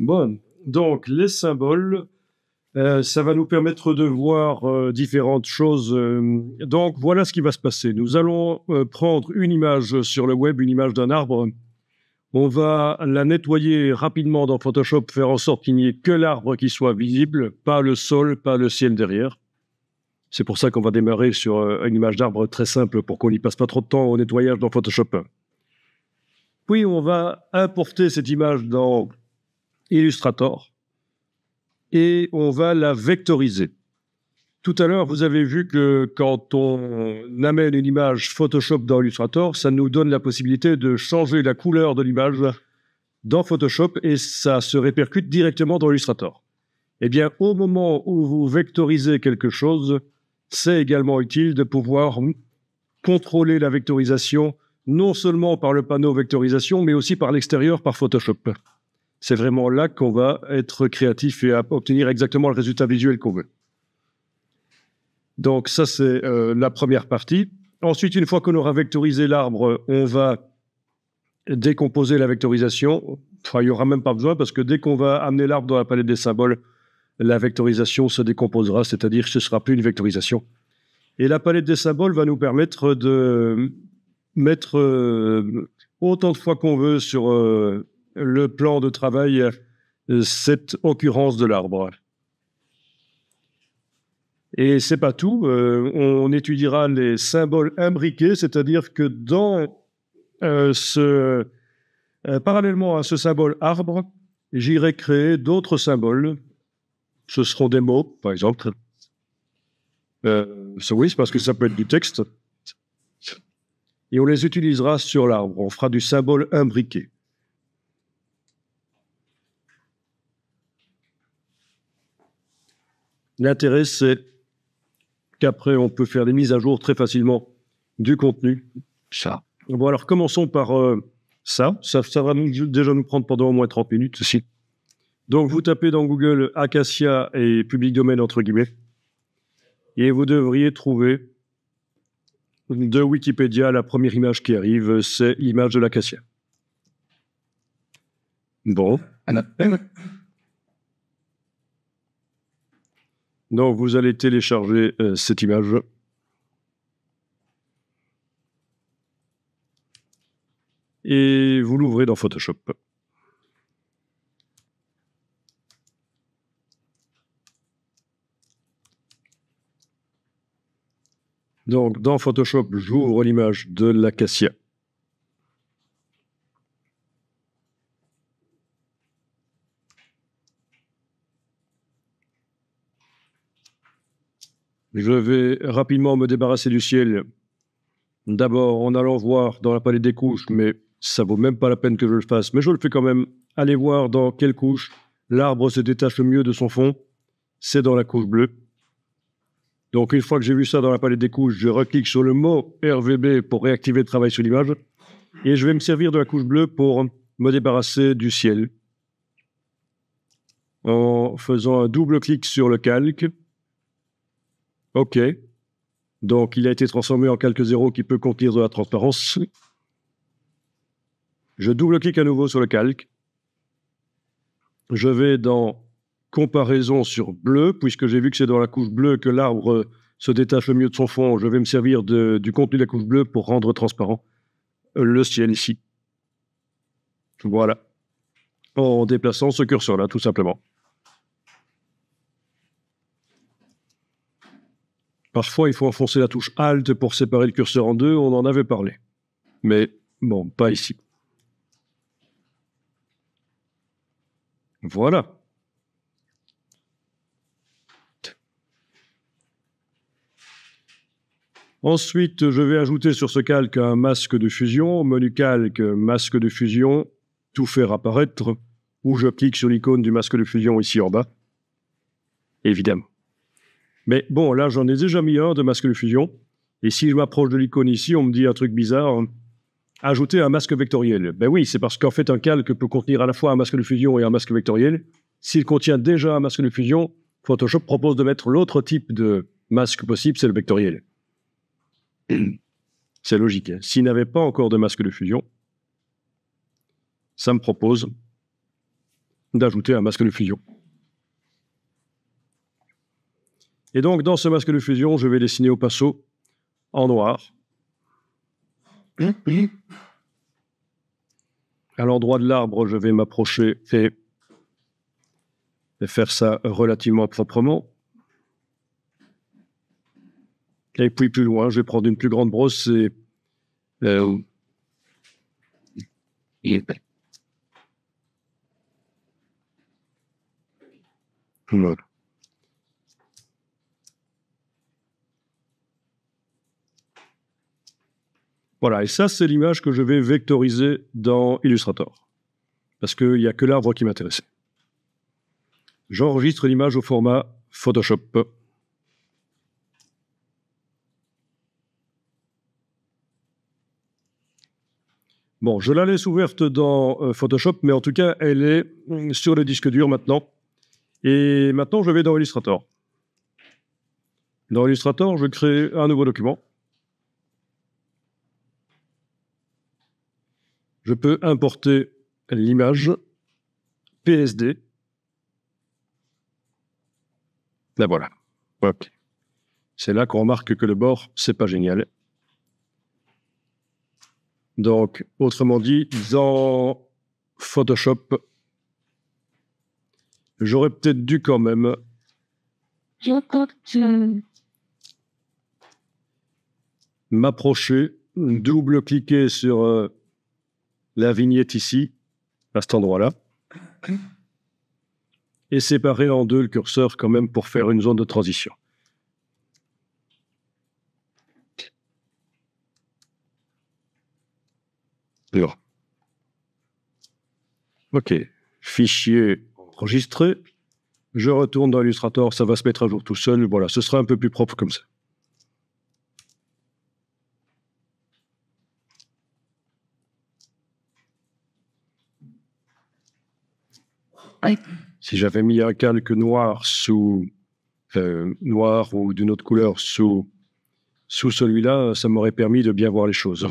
Bon, donc les symboles, ça va nous permettre de voir différentes choses. Donc voilà ce qui va se passer. Nous allons prendre une image sur le web, une image d'un arbre. On va la nettoyer rapidement dans Photoshop, faire en sorte qu'il n'y ait que l'arbre qui soit visible, pas le sol, pas le ciel derrière. C'est pour ça qu'on va démarrer sur une image d'arbre très simple pour qu'on n'y passe pas trop de temps au nettoyage dans Photoshop. Puis on va importer cette image dans Illustrator et on va la vectoriser. Tout à l'heure, vous avez vu que quand on amène une image Photoshop dans Illustrator, ça nous donne la possibilité de changer la couleur de l'image dans Photoshop et ça se répercute directement dans Illustrator. Eh bien, au moment où vous vectorisez quelque chose, c'est également utile de pouvoir contrôler la vectorisation, non seulement par le panneau vectorisation, mais aussi par l'extérieur, par Photoshop. C'est vraiment là qu'on va être créatif et obtenir exactement le résultat visuel qu'on veut. Donc ça, c'est la première partie. Ensuite, une fois qu'on aura vectorisé l'arbre, on va décomposer la vectorisation. Enfin, il n'y aura même pas besoin parce que dès qu'on va amener l'arbre dans la palette des symboles, la vectorisation se décomposera, c'est-à-dire que ce ne sera plus une vectorisation. Et la palette des symboles va nous permettre de mettre autant de fois qu'on veut sur le plan de travail cette occurrence de l'arbre. Et c'est pas tout, on étudiera les symboles imbriqués, c'est-à-dire que dans parallèlement à ce symbole arbre, j'irai créer d'autres symboles. Ce seront des mots, par exemple. Oui, c'est parce que ça peut être du texte. Et on les utilisera sur l'arbre. On fera du symbole imbriqué. L'intérêt, c'est qu'après, on peut faire des mises à jour très facilement du contenu. Ça. Bon, alors commençons par ça. Ça va déjà nous prendre pendant au moins 30 minutes aussi. Donc, vous tapez dans Google Acacia et public domaine entre guillemets. Et vous devriez trouver de Wikipédia la première image qui arrive, c'est l'image de l'acacia. Bon. Donc, vous allez télécharger cette image. Et vous l'ouvrez dans Photoshop. Donc, dans Photoshop, j'ouvre l'image de l'acacia. Je vais rapidement me débarrasser du ciel. D'abord, en allant voir dans la palette des couches, mais ça vaut même pas la peine que je le fasse. Mais je le fais quand même. Allez voir dans quelle couche l'arbre se détache le mieux de son fond. C'est dans la couche bleue. Donc, une fois que j'ai vu ça dans la palette des couches, je reclique sur le mot RVB pour réactiver le travail sur l'image. Et je vais me servir de la couche bleue pour me débarrasser du ciel. En faisant un double clic sur le calque. OK. Donc, il a été transformé en calque 0 qui peut contenir de la transparence. Je double-clique à nouveau sur le calque. Je vais dans comparaison sur bleu, puisque j'ai vu que c'est dans la couche bleue que l'arbre se détache le mieux de son fond. Je vais me servir du contenu de la couche bleue pour rendre transparent le ciel ici. Voilà. En déplaçant ce curseur-là, tout simplement. Parfois, il faut enfoncer la touche Alt pour séparer le curseur en deux. On en avait parlé. Mais bon, pas ici. Voilà. Ensuite, je vais ajouter sur ce calque un masque de fusion. Menu calque, masque de fusion, tout faire apparaître, ou je clique sur l'icône du masque de fusion ici en bas. Évidemment. Mais bon, là, j'en ai déjà mis un de masque de fusion. Et si je m'approche de l'icône ici, on me dit un truc bizarre. Ajouter un masque vectoriel. Ben oui, c'est parce qu'en fait, un calque peut contenir à la fois un masque de fusion et un masque vectoriel. S'il contient déjà un masque de fusion, Photoshop propose de mettre l'autre type de masque possible, c'est le vectoriel. C'est logique. Hein. S'il n'avait pas encore de masque de fusion, ça me propose d'ajouter un masque de fusion. Et donc, dans ce masque de fusion, je vais dessiner au pinceau en noir. À l'endroit de l'arbre, je vais m'approcher et faire ça relativement proprement. Et puis plus loin, je vais prendre une plus grande brosse et voilà, et ça, c'est l'image que je vais vectoriser dans Illustrator. Parce qu'il n'y a que l'arbre qui m'intéressait. J'enregistre l'image au format Photoshop. Bon, je la laisse ouverte dans Photoshop, mais en tout cas, elle est sur le disque dur maintenant. Et maintenant, je vais dans Illustrator. Dans Illustrator, je crée un nouveau document. Je peux importer l'image PSD. Là, voilà. Okay. C'est là qu'on remarque que le bord, c'est pas génial. Donc, autrement dit, dans Photoshop, j'aurais peut-être dû quand même m'approcher, double-cliquer sur la vignette ici, à cet endroit-là, et séparer en deux le curseur quand même pour faire une zone de transition. Alors. OK, fichier enregistré. Je retourne dans Illustrator, ça va se mettre à jour tout seul. Voilà, ce sera un peu plus propre comme ça. Si j'avais mis un calque noir sous noir ou d'une autre couleur sous celui-là, ça m'aurait permis de bien voir les choses.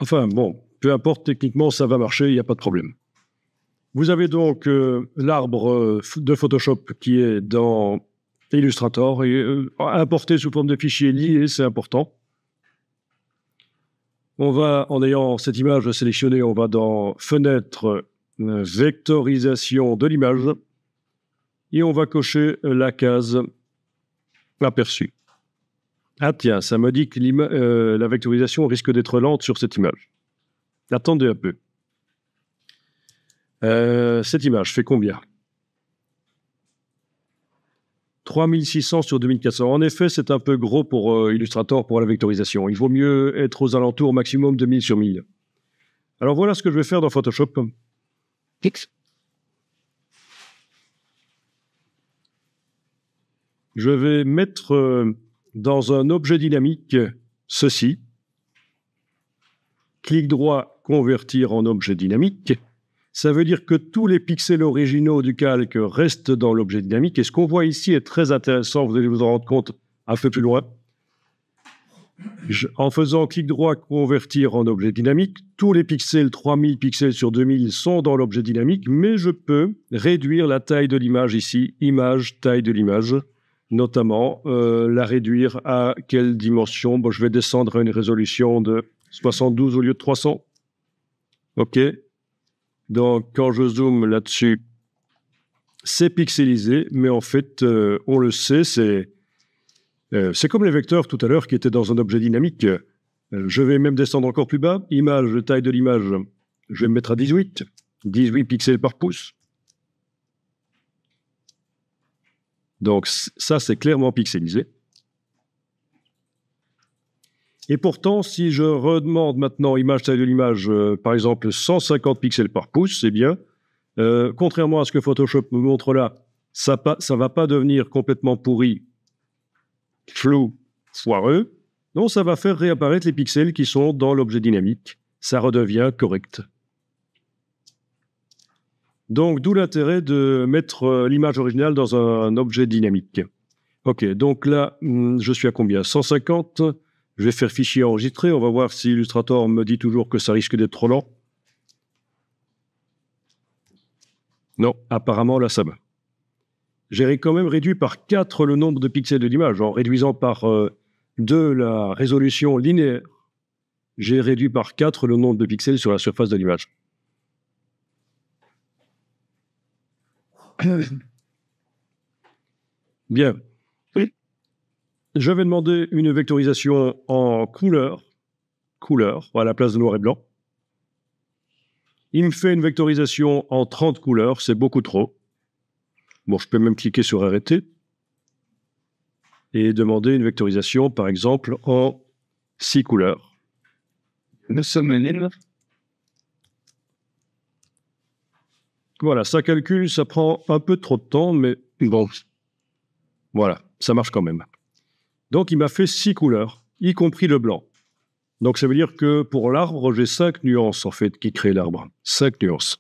Enfin, bon, peu importe, techniquement, ça va marcher, il n'y a pas de problème. Vous avez donc l'arbre de Photoshop qui est dans Illustrator et importé sous forme de fichier lié, c'est important. On va, en ayant cette image sélectionnée, on va dans Fenêtre, Vectorisation de l'image et on va cocher la case Aperçu. Ah tiens, ça me dit que la vectorisation risque d'être lente sur cette image. Attendez un peu. Cette image fait combien? 3600 sur 2400. En effet, c'est un peu gros pour Illustrator pour la vectorisation. Il vaut mieux être aux alentours maximum de 1000 sur 1000. Alors voilà ce que je vais faire dans Photoshop. Je vais mettre dans un objet dynamique ceci. Clic droit, convertir en objet dynamique. Ça veut dire que tous les pixels originaux du calque restent dans l'objet dynamique. Et ce qu'on voit ici est très intéressant, vous allez vous en rendre compte un peu plus loin. En faisant clic droit, convertir en objet dynamique, tous les pixels, 3000 pixels sur 2000, sont dans l'objet dynamique, mais je peux réduire la taille de l'image ici, image, taille de l'image, notamment la réduire à quelle dimension? Bon, je vais descendre à une résolution de 72 au lieu de 300. OK. Donc, quand je zoome là-dessus, c'est pixelisé, mais en fait, on le sait, c'est comme les vecteurs tout à l'heure qui étaient dans un objet dynamique. Je vais même descendre encore plus bas. Image, taille de l'image, je vais me mettre à 18. 18 pixels par pouce. Donc, ça, c'est clairement pixelisé. Et pourtant, si je redemande maintenant image, taille de l'image, par exemple 150 pixels par pouce, eh bien, contrairement à ce que Photoshop me montre là, ça ne va pas devenir complètement pourri, flou, foireux. Non, ça va faire réapparaître les pixels qui sont dans l'objet dynamique. Ça redevient correct. Donc, d'où l'intérêt de mettre l'image originale dans un objet dynamique. OK, donc là, je suis à combien? 150. Je vais faire fichier enregistré. On va voir si Illustrator me dit toujours que ça risque d'être trop lent. Non, apparemment, là, ça va. J'ai quand même réduit par 4 le nombre de pixels de l'image. En réduisant par 2 la résolution linéaire, j'ai réduit par 4 le nombre de pixels sur la surface de l'image. Bien. Oui. Je vais demander une vectorisation en couleur à la place de noir et blanc. Il me fait une vectorisation en 30 couleurs, c'est beaucoup trop. Bon, je peux même cliquer sur arrêter et demander une vectorisation, par exemple, en 6 couleurs. Nous sommes libres. Voilà, ça calcule, ça prend un peu trop de temps, mais bon, voilà, ça marche quand même. Donc, il m'a fait 6 couleurs, y compris le blanc. Donc, ça veut dire que pour l'arbre, j'ai 5 nuances, en fait, qui créent l'arbre. 5 nuances.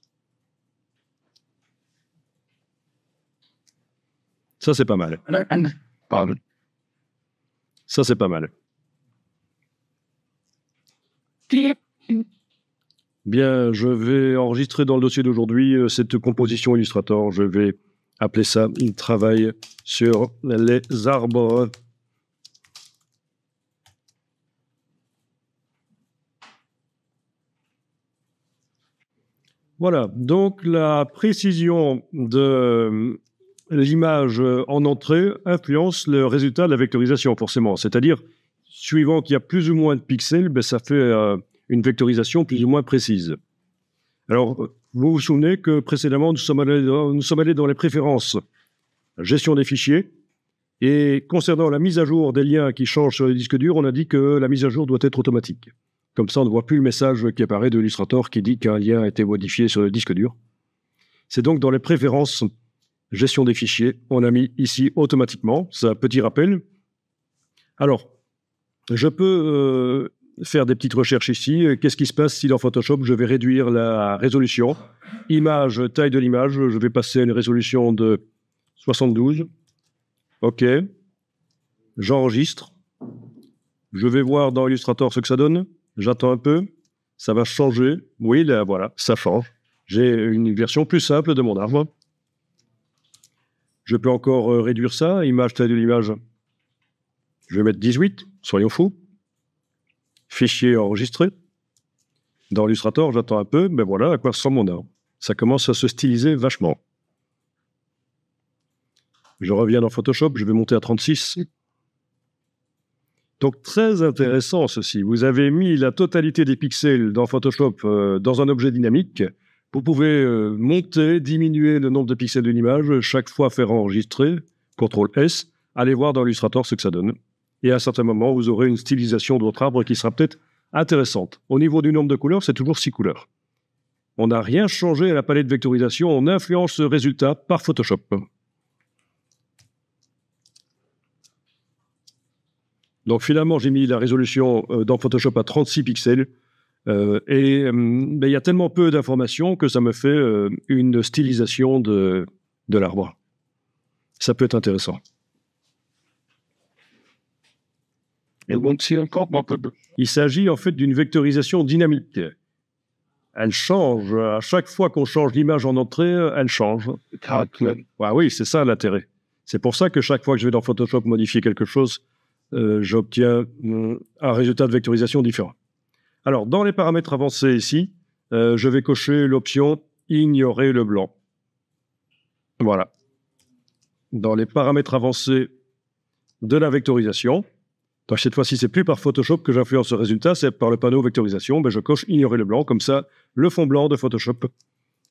Ça, c'est pas mal. Pardon. Ça, c'est pas mal. Bien, je vais enregistrer dans le dossier d'aujourd'hui cette composition Illustrator. Je vais appeler ça « Travail sur les arbres ». Voilà, donc la précision de l'image en entrée influence le résultat de la vectorisation, forcément. C'est-à-dire, suivant qu'il y a plus ou moins de pixels, ben, ça fait une vectorisation plus ou moins précise. Alors, vous vous souvenez que précédemment, nous sommes allés dans les préférences, gestion des fichiers, et concernant la mise à jour des liens qui changent sur les disques durs, on a dit que la mise à jour doit être automatique. Comme ça, on ne voit plus le message qui apparaît de Illustrator qui dit qu'un lien a été modifié sur le disque dur. C'est donc dans les préférences, gestion des fichiers, on a mis ici automatiquement, c'est un petit rappel. Alors, je peux faire des petites recherches ici. Qu'est-ce qui se passe si dans Photoshop, je vais réduire la résolution? Image, taille de l'image, je vais passer à une résolution de 72. OK. J'enregistre. Je vais voir dans Illustrator ce que ça donne. J'attends un peu. Ça va changer. Oui, là, voilà, ça change. J'ai une version plus simple de mon arbre. Je peux encore réduire ça. Image, taille de l'image. Je vais mettre 18, soyons fous. Fichier enregistré. Dans Illustrator, j'attends un peu, mais voilà à quoi ressemble mon arbre. Ça commence à se styliser vachement. Je reviens dans Photoshop, je vais monter à 36. Donc, très intéressant ceci. Vous avez mis la totalité des pixels dans Photoshop dans un objet dynamique. Vous pouvez monter, diminuer le nombre de pixels de l'image, chaque fois faire enregistrer, CTRL-S, allez voir dans Illustrator ce que ça donne. Et à un certain moment, vous aurez une stylisation de votre arbre qui sera peut-être intéressante. Au niveau du nombre de couleurs, c'est toujours 6 couleurs. On n'a rien changé à la palette de vectorisation, on influence ce résultat par Photoshop. Donc finalement, j'ai mis la résolution dans Photoshop à 36 pixels. Il y a tellement peu d'informations que ça me fait une stylisation de l'arbre. Ça peut être intéressant. Il s'agit en fait d'une vectorisation dynamique. Elle change. À chaque fois qu'on change l'image en entrée, elle change. Oui, c'est ça l'intérêt. C'est pour ça que chaque fois que je vais dans Photoshop modifier quelque chose, j'obtiens un résultat de vectorisation différent. Alors, dans les paramètres avancés ici, je vais cocher l'option « Ignorer le blanc ». Voilà. Dans les paramètres avancés de la vectorisation, donc cette fois-ci, c'est plus par Photoshop que j'influence ce résultat, c'est par le panneau vectorisation. Ben, je coche « Ignorer le blanc », comme ça, le fond blanc de Photoshop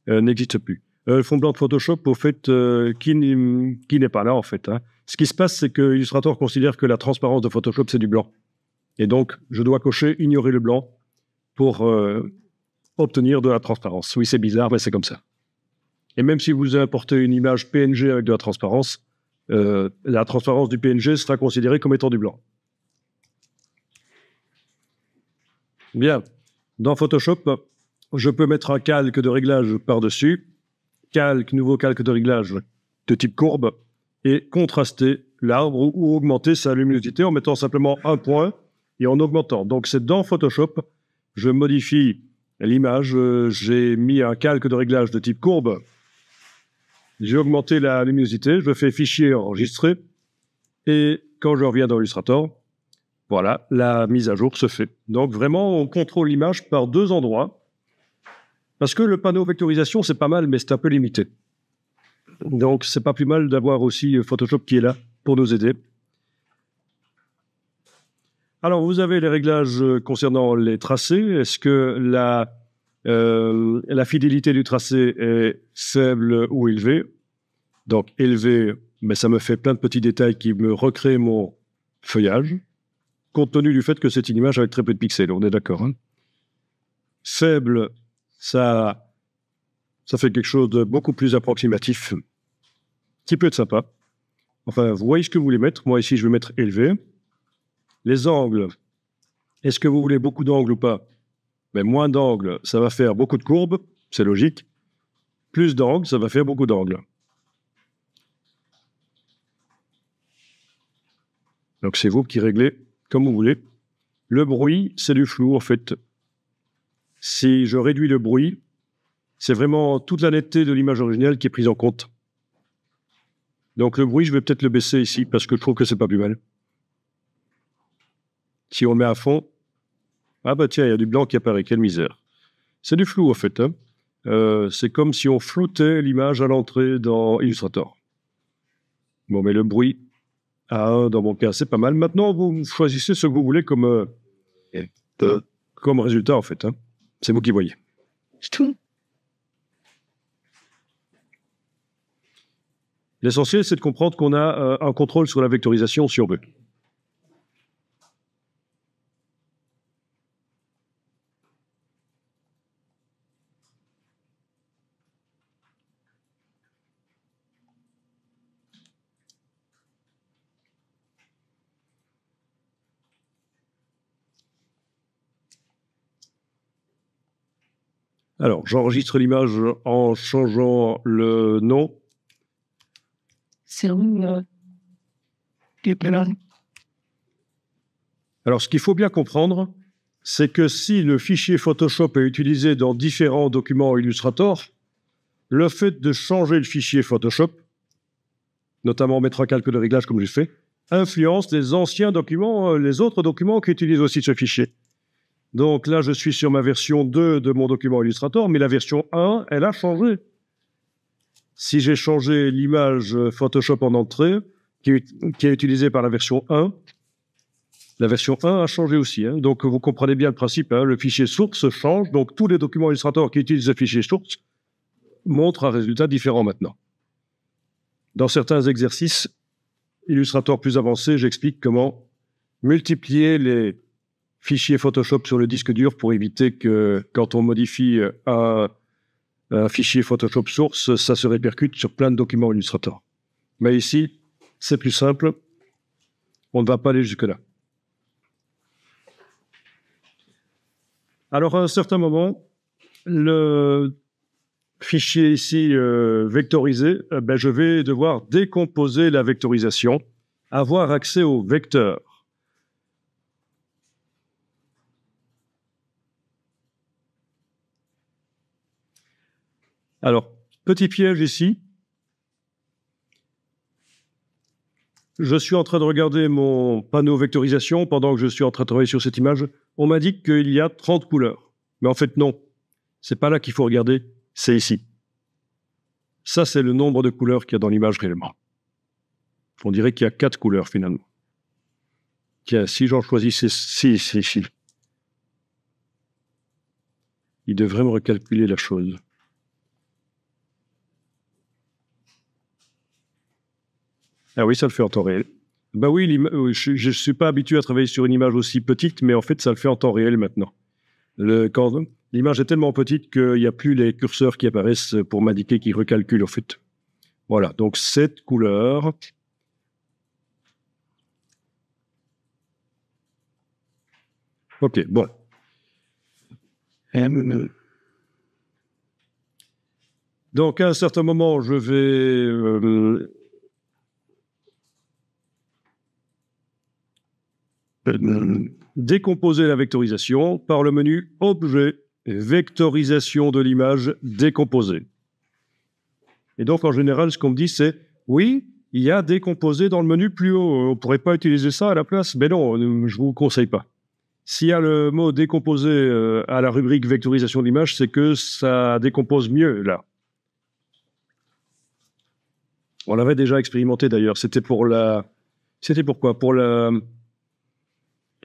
n'existe plus. Le fond blanc de Photoshop, au fait, qui n'est pas là, en fait. Hein. Ce qui se passe, c'est que Illustrator considère que la transparence de Photoshop, c'est du blanc. Et donc, je dois cocher « Ignorer le blanc » pour obtenir de la transparence. Oui, c'est bizarre, mais c'est comme ça. Et même si vous importez une image PNG avec de la transparence du PNG sera considérée comme étant du blanc. Bien. Dans Photoshop, je peux mettre un calque de réglage par-dessus nouveau calque de réglage de type courbe et contraster l'arbre ou augmenter sa luminosité en mettant simplement un point et en augmentant. Donc c'est dans Photoshop, je modifie l'image, j'ai mis un calque de réglage de type courbe, j'ai augmenté la luminosité, je fais fichier enregistré et quand je reviens dans Illustrator, voilà, la mise à jour se fait. Donc vraiment, on contrôle l'image par deux endroits parce que le panneau vectorisation, c'est pas mal, mais c'est un peu limité. Donc, c'est pas plus mal d'avoir aussi Photoshop qui est là pour nous aider. Alors, vous avez les réglages concernant les tracés. Est-ce que la fidélité du tracé est faible ou élevée? Donc, élevé, mais ça me fait plein de petits détails qui me recréent mon feuillage, compte tenu du fait que c'est une image avec très peu de pixels. On est d'accord, hein? Faible, ça fait quelque chose de beaucoup plus approximatif, qui peut être sympa. Enfin, vous voyez ce que vous voulez mettre. Moi, ici, je vais mettre élevé. Les angles, est-ce que vous voulez beaucoup d'angles ou pas? Mais moins d'angles, ça va faire beaucoup de courbes, c'est logique. Plus d'angles, ça va faire beaucoup d'angles. Donc, c'est vous qui réglez comme vous voulez. Le bruit, c'est du flou, en fait. Si je réduis le bruit, c'est vraiment toute la netteté de l'image originale qui est prise en compte. Donc, le bruit, je vais peut-être le baisser ici, parce que je trouve que c'est pas plus mal. Si on met à fond, ah bah tiens, il y a du blanc qui apparaît, quelle misère. C'est du flou, en fait. Hein. C'est comme si on floutait l'image à l'entrée dans Illustrator. Bon, mais le bruit, à 1 dans mon cas, c'est pas mal. Maintenant, vous choisissez ce que vous voulez comme résultat, en fait. Hein. C'est vous qui voyez. L'essentiel, c'est de comprendre qu'on a un contrôle sur la vectorisation si on veut. Alors, j'enregistre l'image en changeant le nom. C'est où Alors, ce qu'il faut bien comprendre, c'est que si le fichier Photoshop est utilisé dans différents documents Illustrator, le fait de changer le fichier Photoshop, notamment mettre un calque de réglage comme j'ai fait, influence les anciens documents, les autres documents qui utilisent aussi ce fichier. Donc là, je suis sur ma version 2 de mon document Illustrator, mais la version 1, elle a changé. Si j'ai changé l'image Photoshop en entrée, qui est utilisée par la version 1 a changé aussi. Hein. Donc vous comprenez bien le principe, hein. Le fichier source change, donc tous les documents Illustrator qui utilisent le fichier source montrent un résultat différent maintenant. Dans certains exercices Illustrator plus avancés, j'explique comment multiplier les fichiers Photoshop sur le disque dur pour éviter que quand on modifie un fichier Photoshop source, ça se répercute sur plein de documents Illustrator. Mais ici, c'est plus simple. On ne va pas aller jusque-là. Alors, à un certain moment, le fichier ici vectorisé, je vais devoir décomposer la vectorisation, avoir accès au vecteur. Alors, petit piège ici. Je suis en train de regarder mon panneau vectorisation pendant que je suis en train de travailler sur cette image. On m'indique qu'il y a 30 couleurs. Mais en fait, non. C'est pas là qu'il faut regarder, c'est ici. Ça, c'est le nombre de couleurs qu'il y a dans l'image réellement. On dirait qu'il y a 4 couleurs finalement. Tiens, si j'en choisissais 6 ici, il devrait me recalculer la chose. Ah oui, ça le fait en temps réel. Bah oui, je ne suis pas habitué à travailler sur une image aussi petite, mais en fait, ça le fait en temps réel maintenant. Quand l'image est tellement petite qu'il n'y a plus les curseurs qui apparaissent pour m'indiquer qu'il recalcule, en fait. Voilà, donc 7 couleurs. Ok, bon. Donc, à un certain moment, je vais décomposer la vectorisation par le menu Objet, vectorisation de l'image décomposée. Et donc, en général, ce qu'on me dit, c'est oui, il y a décomposé dans le menu plus haut. On ne pourrait pas utiliser ça à la place? Mais non, je ne vous conseille pas. S'il y a le mot décomposé à la rubrique vectorisation de l'image, c'est que ça décompose mieux, là. On l'avait déjà expérimenté, d'ailleurs. C'était pour la... C'était pourquoi? Pour la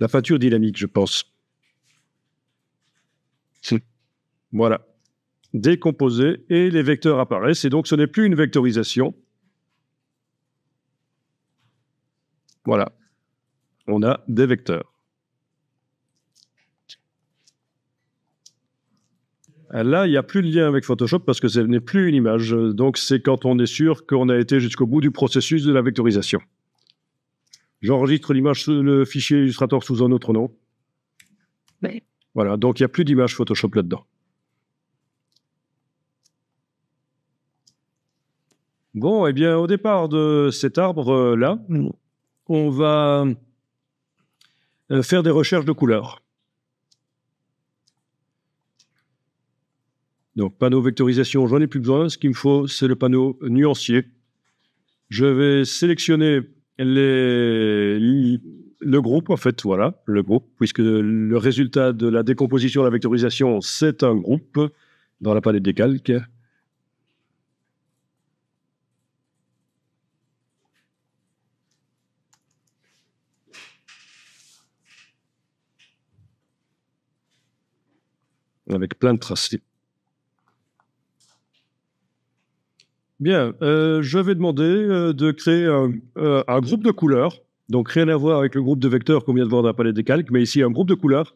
peinture dynamique, je pense. Voilà. Décomposé, et les vecteurs apparaissent. Et donc, ce n'est plus une vectorisation. Voilà. On a des vecteurs. Là, il n'y a plus de lien avec Photoshop parce que ce n'est plus une image. Donc, c'est quand on est sûr qu'on a été jusqu'au bout du processus de la vectorisation. J'enregistre l'image, le fichier Illustrator sous un autre nom. Oui. Voilà, donc il n'y a plus d'image Photoshop là-dedans. Bon, eh bien, au départ de cet arbre-là, on va faire des recherches de couleurs. Donc, panneau vectorisation, j'en ai plus besoin. Ce qu'il me faut, c'est le panneau nuancier. Je vais sélectionner le groupe, en fait, voilà, le groupe, puisque le résultat de la décomposition de la vectorisation, c'est un groupe dans la palette des calques. Avec plein de tracés. Bien, je vais demander de créer un groupe de couleurs. Donc, rien à voir avec le groupe de vecteurs qu'on vient de voir dans la palette des calques, mais ici, un groupe de couleurs.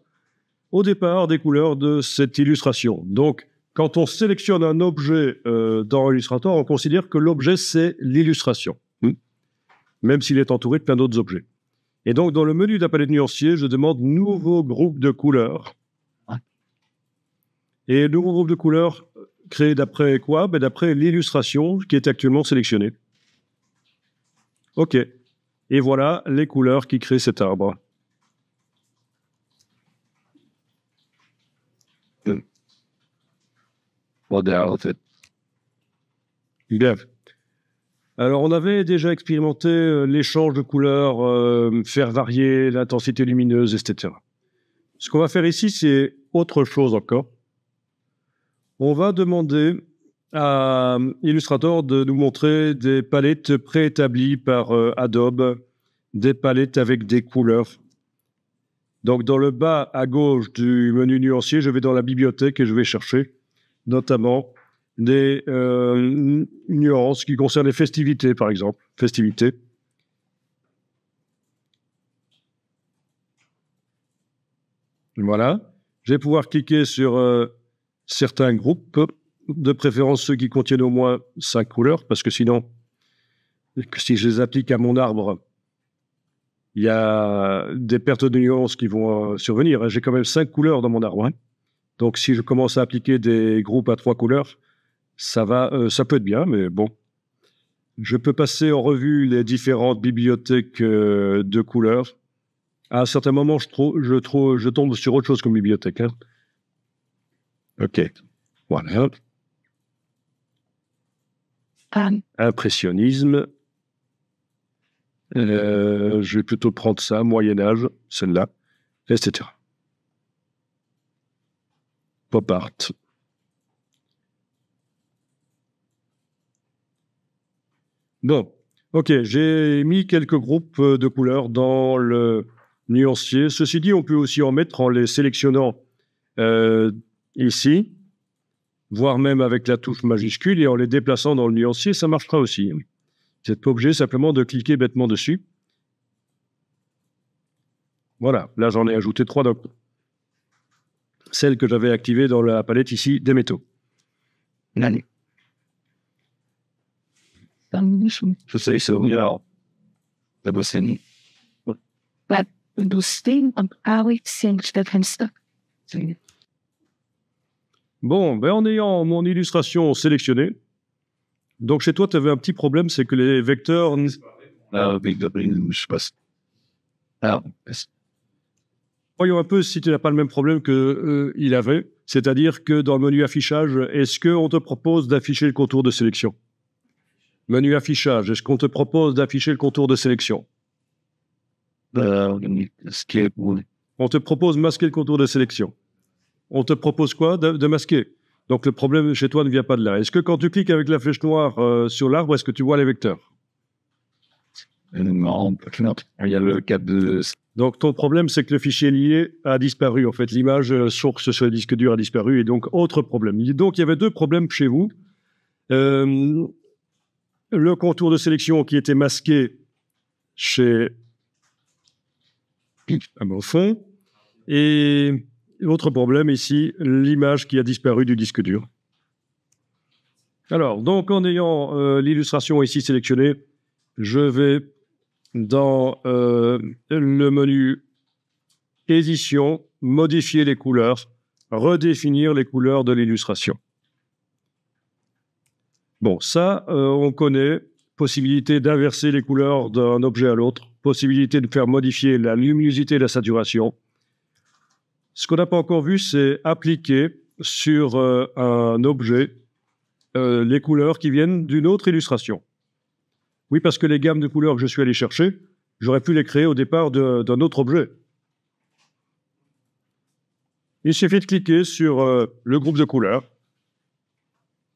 Au départ, des couleurs de cette illustration. Donc, quand on sélectionne un objet dans Illustrator, on considère que l'objet, c'est l'illustration. Même s'il est entouré de plein d'autres objets. Et donc, dans le menu de la palette nuancier, je demande nouveau groupe de couleurs. Et le nouveau groupe de couleurs créé d'après quoi? Ben, d'après l'illustration qui est actuellement sélectionnée. OK. Et voilà les couleurs qui créent cet arbre. Bien. Alors, on avait déjà expérimenté l'échange de couleurs, faire varier l'intensité lumineuse, etc. Ce qu'on va faire ici, c'est autre chose encore. On va demander à Illustrator de nous montrer des palettes préétablies par Adobe, des palettes avec des couleurs. Donc, dans le bas à gauche du menu nuancier, je vais dans la bibliothèque et je vais chercher notamment des nuances qui concernent les festivités, par exemple. Festivités. Voilà. Je vais pouvoir cliquer sur certains groupes, de préférence ceux qui contiennent au moins 5 couleurs, parce que sinon, si je les applique à mon arbre, il y a des pertes de nuances qui vont survenir. J'ai quand même 5 couleurs dans mon arbre. Hein. Donc, si je commence à appliquer des groupes à 3 couleurs, ça peut être bien, mais bon. Je peux passer en revue les différentes bibliothèques de couleurs. À un certain moment, je tombe sur autre chose comme bibliothèque. Hein. OK. Voilà. Impressionnisme. Je vais plutôt prendre ça, Moyen-Âge, celle-là, etc. Pop art. Bon, OK, j'ai mis quelques groupes de couleurs dans le nuancier. Ceci dit, on peut aussi en mettre en les sélectionnant ici, voire même avec la touche majuscule, et en les déplaçant dans le nuancier, ça marchera aussi. Vous n'êtes pas obligé simplement de cliquer bêtement dessus. Voilà, là j'en ai ajouté 3 d'un coup. Celle que j'avais activée dans la palette ici des métaux. Allez. Je sais, c'est bien. La bossine. But the thing of how it seems that can stuck. Bon, ben en ayant mon illustration sélectionnée, donc chez toi, tu avais un petit problème, c'est que les vecteurs... Avec je sais pas. Alors, Voyons un peu si tu n'as pas le même problème qu'il avait, c'est-à-dire que dans le menu affichage, est-ce qu'on te propose d'afficher le contour de sélection? Menu affichage, est-ce qu'on te propose d'afficher le contour de sélection? escape, On te propose masquer le contour de sélection. On te propose quoi? De masquer. Donc le problème chez toi ne vient pas de là. Est-ce que quand tu cliques avec la flèche noire sur l'arbre, est-ce que tu vois les vecteurs? non, il y a le cap de... Donc ton problème, c'est que le fichier lié a disparu. En fait, l'image source sur le disque dur a disparu. Et donc, autre problème. Donc, il y avait deux problèmes chez vous. Le contour de sélection qui était masqué chez... au fond. Et autre problème ici, l'image qui a disparu du disque dur. Alors, donc en ayant l'illustration ici sélectionnée, je vais dans le menu édition, modifier les couleurs, redéfinir les couleurs de l'illustration. Bon, ça, on connaît. Possibilité d'inverser les couleurs d'un objet à l'autre, possibilité de faire modifier la luminosité et la saturation. Ce qu'on n'a pas encore vu, c'est appliquer sur un objet les couleurs qui viennent d'une autre illustration. Oui, parce que les gammes de couleurs que je suis allé chercher, j'aurais pu les créer au départ d'un autre objet. Il suffit de cliquer sur le groupe de couleurs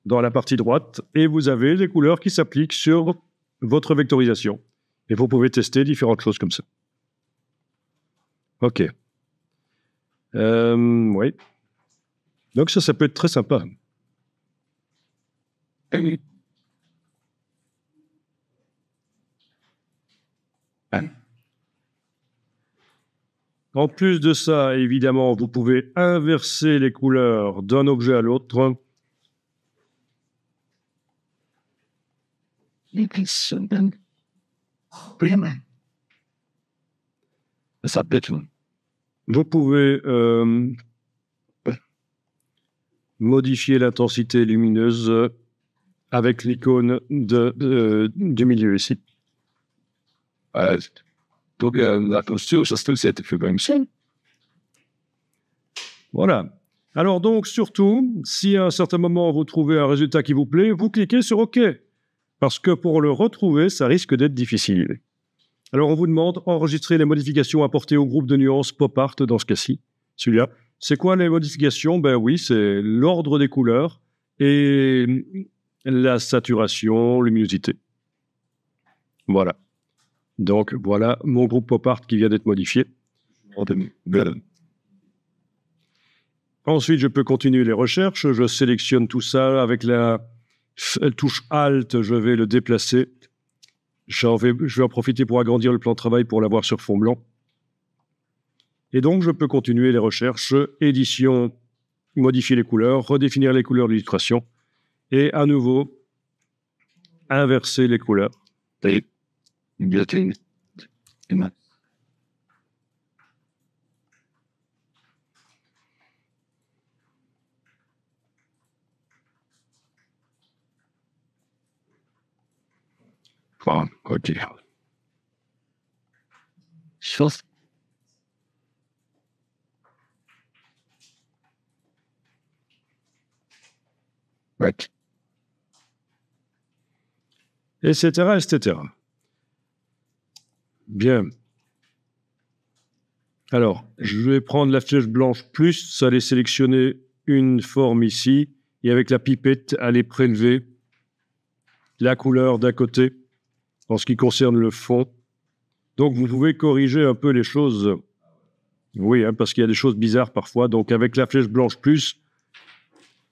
dans la partie droite et vous avez les couleurs qui s'appliquent sur votre vectorisation. Et vous pouvez tester différentes choses comme ça. OK. Oui. Donc ça peut être très sympa. En plus de ça, évidemment, vous pouvez inverser les couleurs d'un objet à l'autre. Ça peut être... Vous pouvez modifier l'intensité lumineuse avec l'icône du milieu ici. Donc, la posture, ça se fait fait comme ça. Voilà. Alors donc, surtout, si à un certain moment vous trouvez un résultat qui vous plaît, vous cliquez sur OK. Parce que pour le retrouver, ça risque d'être difficile. Alors on vous demande enregistrer les modifications apportées au groupe de nuances pop art dans ce cas-ci. Celui-là. C'est quoi les modifications? Ben oui, c'est l'ordre des couleurs et la saturation, luminosité. Voilà. Donc voilà mon groupe pop art qui vient d'être modifié. Ensuite, je peux continuer les recherches. Je sélectionne tout ça avec la touche Alt. Je vais le déplacer. Je vais en profiter pour agrandir le plan de travail pour l'avoir sur fond blanc. Et donc, je peux continuer les recherches. Édition, modifier les couleurs, redéfinir les couleurs de l'illustration. Et à nouveau, inverser les couleurs. Bon, OK. Chose. Ouais. Etc., etc. Bien. Alors, je vais prendre la flèche blanche plus, aller sélectionner une forme ici, et avec la pipette, aller prélever la couleur d'un côté, en ce qui concerne le fond. Donc, vous pouvez corriger un peu les choses. Oui, hein, parce qu'il y a des choses bizarres parfois. Donc, avec la flèche blanche plus,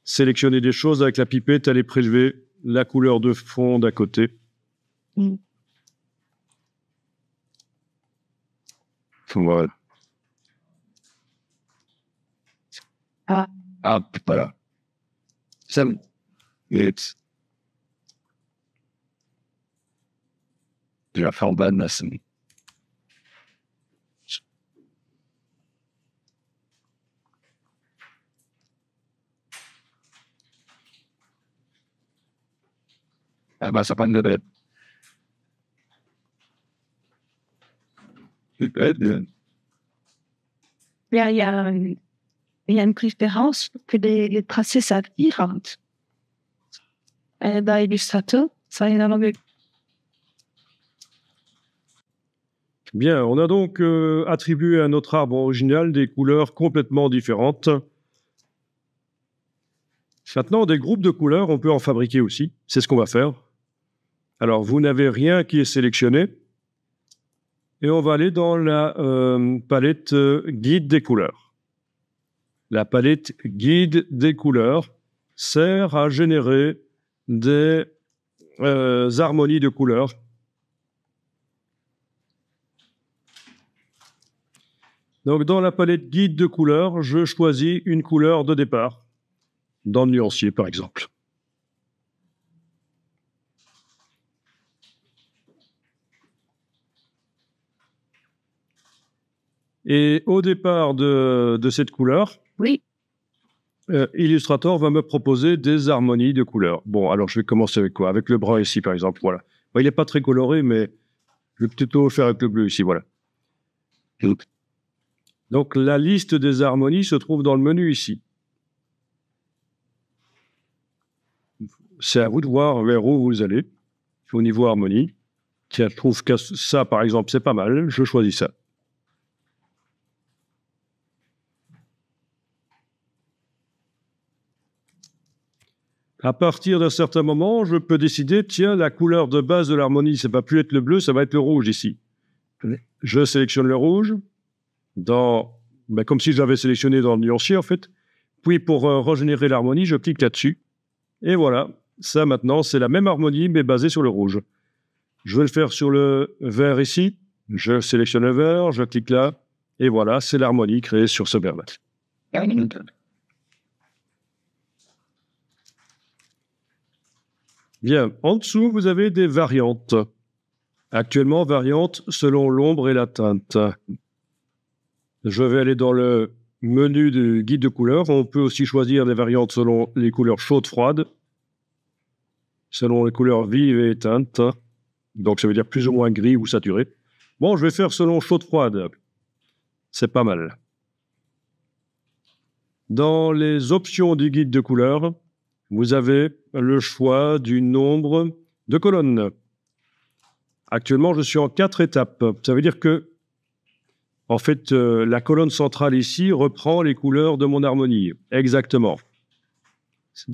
sélectionner des choses avec la pipette, aller prélever la couleur de fond d'un côté. Voilà. Voilà. Ça, it's... Je vais faire en bas de la scène. Ah bah, ça prend de bête. Il y a, il y a une préférence que les tracés soient différents. Dans Illustrator, ça y est. Bien, on a donc attribué à notre arbre original des couleurs complètement différentes. Maintenant, des groupes de couleurs, on peut en fabriquer aussi. C'est ce qu'on va faire. Alors, vous n'avez rien qui est sélectionné. Et on va aller dans la palette guide des couleurs. La palette guide des couleurs sert à générer des harmonies de couleurs. Donc, dans la palette guide de couleurs, je choisis une couleur de départ, dans le nuancier, par exemple. Et au départ de cette couleur, Oui. Illustrator va me proposer des harmonies de couleurs. Bon, alors je vais commencer avec quoi? Avec le brun ici, par exemple. Voilà. Bon, il n'est pas très coloré, mais je vais plutôt faire avec le bleu ici. Voilà. Donc, la liste des harmonies se trouve dans le menu ici. C'est à vous de voir vers où vous allez au niveau harmonie. Tiens, je trouve que ça, par exemple, c'est pas mal. Je choisis ça. À partir d'un certain moment, je peux décider, tiens, la couleur de base de l'harmonie, ça va plus être le bleu, ça va être le rouge ici. Je sélectionne le rouge, comme si j'avais sélectionné dans le nuancier, en fait. Puis, pour régénérer l'harmonie, je clique là-dessus. Et voilà, ça, maintenant, c'est la même harmonie, mais basée sur le rouge. Je vais le faire sur le vert ici. Je sélectionne le vert, je clique là. Et voilà, c'est l'harmonie créée sur ce vert-là. Bien, en dessous, vous avez des variantes. Actuellement, variantes selon l'ombre et la teinte. Je vais aller dans le menu du guide de couleurs. On peut aussi choisir des variantes selon les couleurs chaudes, froides, selon les couleurs vives et éteintes. Donc, ça veut dire plus ou moins gris ou saturé. Bon, je vais faire selon chaude, froide. C'est pas mal. Dans les options du guide de couleurs, vous avez le choix du nombre de colonnes. Actuellement, je suis en 4 étapes. Ça veut dire que, en fait, la colonne centrale ici reprend les couleurs de mon harmonie. Exactement.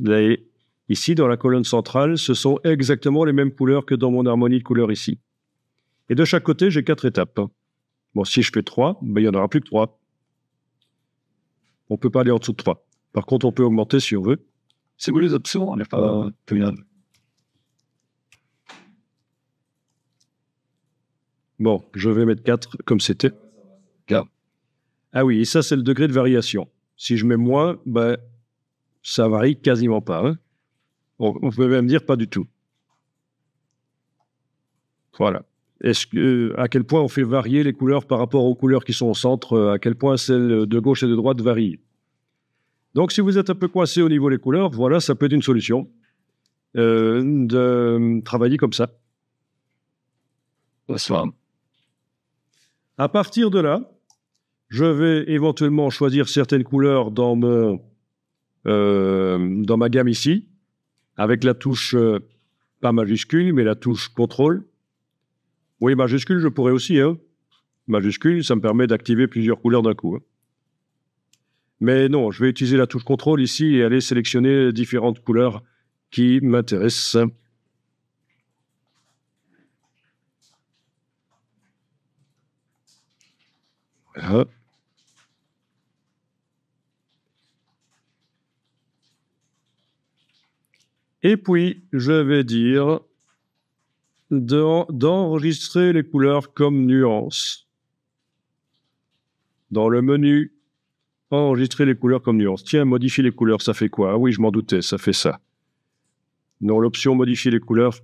Et ici, dans la colonne centrale, ce sont exactement les mêmes couleurs que dans mon harmonie de couleurs ici. Et de chaque côté, j'ai 4 étapes. Bon, si je fais 3, il n'y en aura plus que 3. On ne peut pas aller en dessous de 3. Par contre, on peut augmenter si on veut. C'est où les options? On n'est pas final. Bon, je vais mettre 4 comme c'était. Ah oui, et ça, c'est le degré de variation. Si je mets moins, ça varie quasiment pas. Hein. On peut même dire pas du tout. Voilà. À quel point on fait varier les couleurs par rapport aux couleurs qui sont au centre, à quel point celles de gauche et de droite varient. Donc, si vous êtes un peu coincé au niveau des couleurs, voilà, ça peut être une solution de travailler comme ça. Bonsoir. À partir de là, je vais éventuellement choisir certaines couleurs dans ma gamme ici, avec la touche, pas majuscule, mais la touche contrôle. Oui, majuscule, je pourrais aussi. Hein. Majuscule, ça me permet d'activer plusieurs couleurs d'un coup. Hein. Mais non, je vais utiliser la touche contrôle ici et aller sélectionner différentes couleurs qui m'intéressent. Voilà. Et puis, je vais dire d'enregistrer les couleurs comme nuances. Dans le menu, enregistrer les couleurs comme nuances. Tiens, modifier les couleurs, ça fait quoi? Ah oui, je m'en doutais, ça fait ça. Dans l'option modifier les couleurs,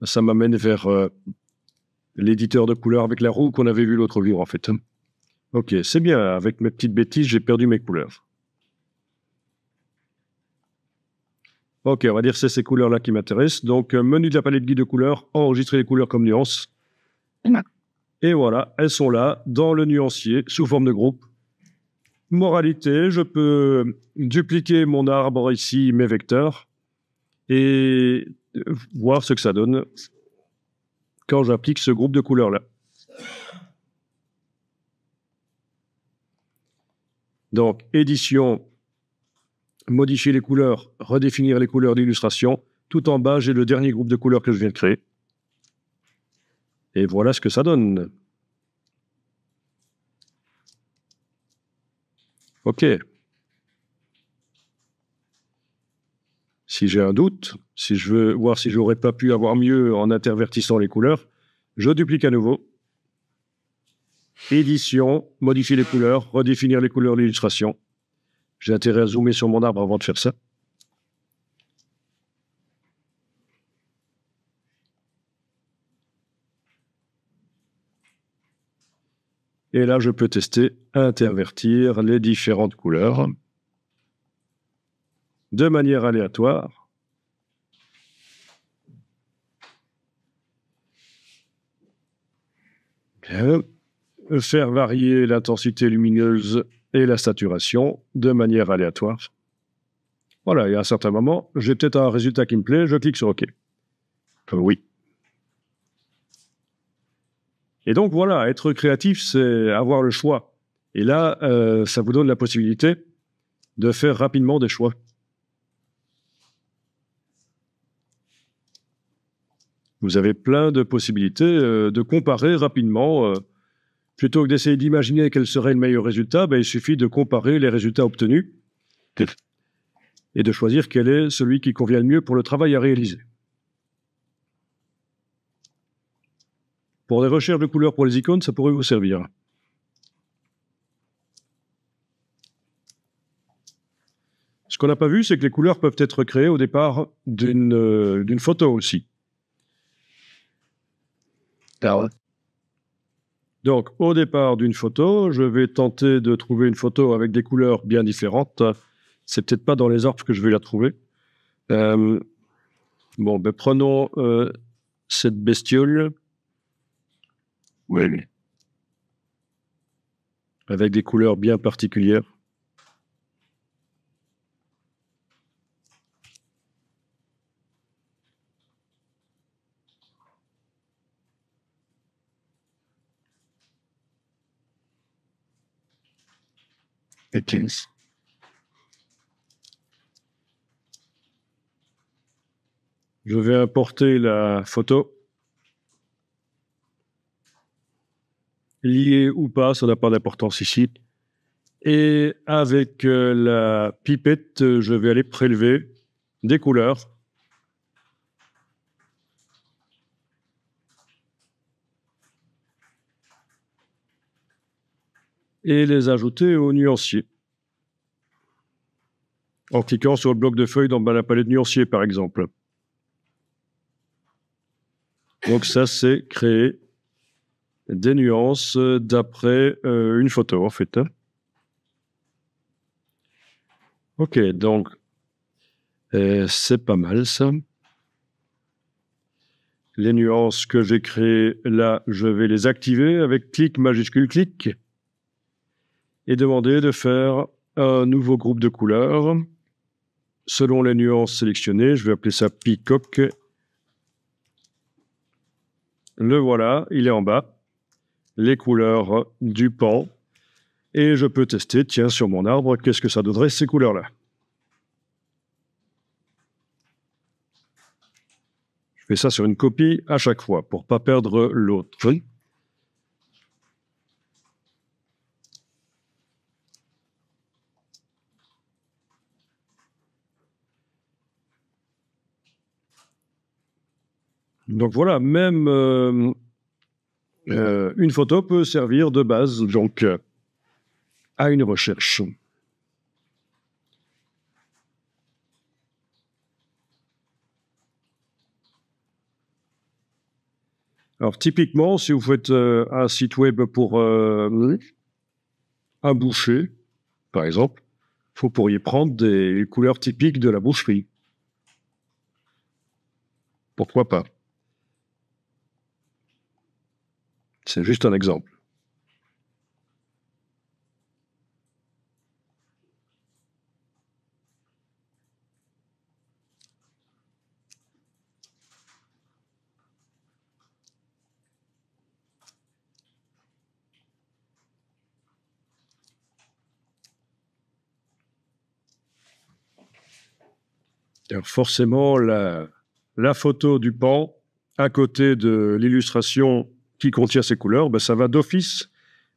ça m'amène vers l'éditeur de couleurs avec la roue qu'on avait vu l'autre jour, en fait. Ok, c'est bien. Avec mes petites bêtises, j'ai perdu mes couleurs. Ok, on va dire que c'est ces couleurs-là qui m'intéressent. Donc, menu de la palette guide de couleurs, enregistrer les couleurs comme nuances. Et voilà, elles sont là, dans le nuancier, sous forme de groupe. Moralité, je peux dupliquer mon arbre ici, mes vecteurs, et voir ce que ça donne quand j'applique ce groupe de couleurs-là. Donc, édition, modifier les couleurs, redéfinir les couleurs d'illustration. Tout en bas, j'ai le dernier groupe de couleurs que je viens de créer. Et voilà ce que ça donne. OK. Si j'ai un doute, si je veux voir si j'aurais pas pu avoir mieux en intervertissant les couleurs, je duplique à nouveau. Édition, modifier les couleurs, redéfinir les couleurs d'illustration. J'ai intérêt à zoomer sur mon arbre avant de faire ça. Et là, je peux tester, intervertir les différentes couleurs de manière aléatoire. Bien. Faire varier l'intensité lumineuse et la saturation de manière aléatoire. Voilà, et à un certain moment, j'ai peut-être un résultat qui me plaît, je clique sur OK. Oui. Et donc voilà, être créatif, c'est avoir le choix. Et là, ça vous donne la possibilité de faire rapidement des choix. Vous avez plein de possibilités de comparer rapidement. Plutôt que d'essayer d'imaginer quel serait le meilleur résultat, il suffit de comparer les résultats obtenus et de choisir quel est celui qui convient le mieux pour le travail à réaliser. Pour des recherches de couleurs pour les icônes, ça pourrait vous servir. Ce qu'on n'a pas vu, c'est que les couleurs peuvent être créées au départ d'une photo aussi. Donc, au départ d'une photo, je vais tenter de trouver une photo avec des couleurs bien différentes. C'est peut-être pas dans les arbres que je vais la trouver. Bon, prenons cette bestiole. Oui. Avec des couleurs bien particulières. Je vais importer la photo. Liée ou pas, ça n'a pas d'importance ici. Et avec la pipette, je vais aller prélever des couleurs. Et les ajouter au nuancier. En cliquant sur le bloc de feuilles dans la palette nuancier, par exemple. Donc ça, c'est créer des nuances d'après une photo, en fait. OK, donc c'est pas mal, ça. Les nuances que j'ai créées là, je vais les activer avec clic majuscule clic et demander de faire un nouveau groupe de couleurs. Selon les nuances sélectionnées, je vais appeler ça peacock. Le voilà, il est en bas. Les couleurs du pan. Et je peux tester, tiens, sur mon arbre, qu'est-ce que ça donnerait ces couleurs-là. Je fais ça sur une copie à chaque fois pour ne pas perdre l'autre. Donc voilà, même une photo peut servir de base donc, à une recherche. Alors typiquement, si vous faites un site web pour un boucher, par exemple, vous pourriez prendre des couleurs typiques de la boucherie. Pourquoi pas? C'est juste un exemple. Alors forcément, la photo du pan à côté de l'illustration qui contient ces couleurs, ben, ça va d'office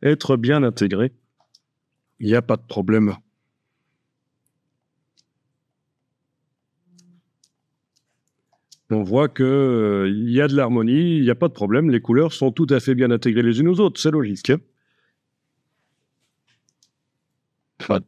être bien intégré. Il n'y a pas de problème. On voit qu'il y a de l'harmonie, il n'y a pas de problème, les couleurs sont tout à fait bien intégrées les unes aux autres, c'est logique. Hein. Enfin,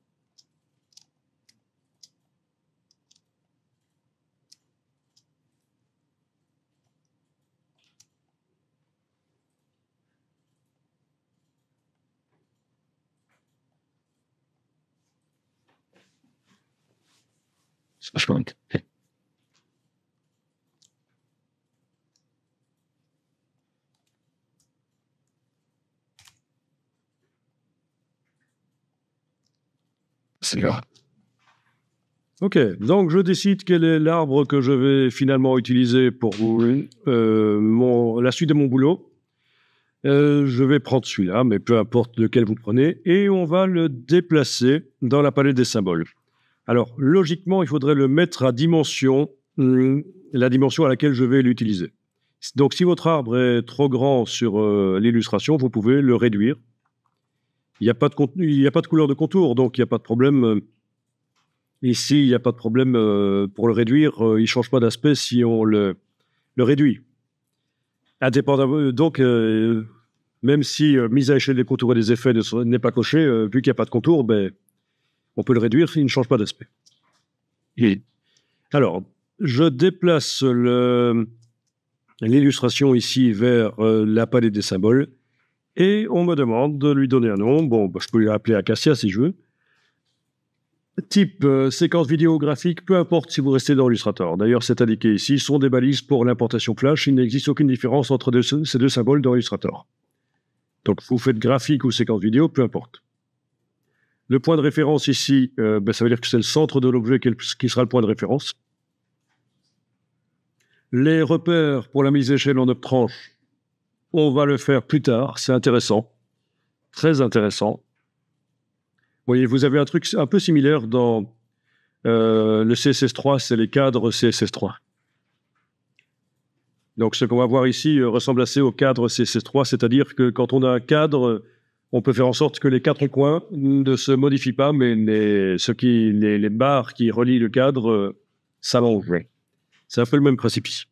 c'est vachement bien. C'est grave. Ok, donc je décide quel est l'arbre que je vais finalement utiliser pour la suite de mon boulot. Je vais prendre celui-là, mais peu importe lequel vous prenez, et on va le déplacer dans la palette des symboles. Alors, logiquement, il faudrait le mettre à dimension, la dimension à laquelle je vais l'utiliser. Donc, si votre arbre est trop grand sur l'illustration, vous pouvez le réduire. Il n'y a pas de contenu, il n'y a pas de couleur de contour, donc il n'y a pas de problème. Ici, il n'y a pas de problème pour le réduire. Il ne change pas d'aspect si on le réduit. Indépendamment, donc, même si mise à échelle des contours et des effets n'est pas coché, vu qu'il n'y a pas de contour, ben, on peut le réduire, il ne change pas d'aspect. Alors, je déplace l'illustration ici vers la palette des symboles et on me demande de lui donner un nom. Bon, ben, je peux l'appeler Acacia si je veux. Type séquence vidéographique, peu importe si vous restez dans Illustrator. D'ailleurs, c'est indiqué ici, sont des balises pour l'importation Flash. Il n'existe aucune différence entre ces deux symboles dans Illustrator. Donc, vous faites graphique ou séquence vidéo, peu importe. Le point de référence ici, ben, ça veut dire que c'est le centre de l'objet qui sera le point de référence. Les repères pour la mise à échelle en 9 tranches, on va le faire plus tard. C'est intéressant. Très intéressant. Vous voyez, vous avez un truc un peu similaire dans le CSS3, c'est les cadres CSS3. Donc, ce qu'on va voir ici ressemble assez au cadre CSS3, c'est-à-dire que quand on a un cadre, on peut faire en sorte que les quatre coins ne se modifient pas, mais les barres qui relient le cadre s'allongent. C'est un peu le même principe ici.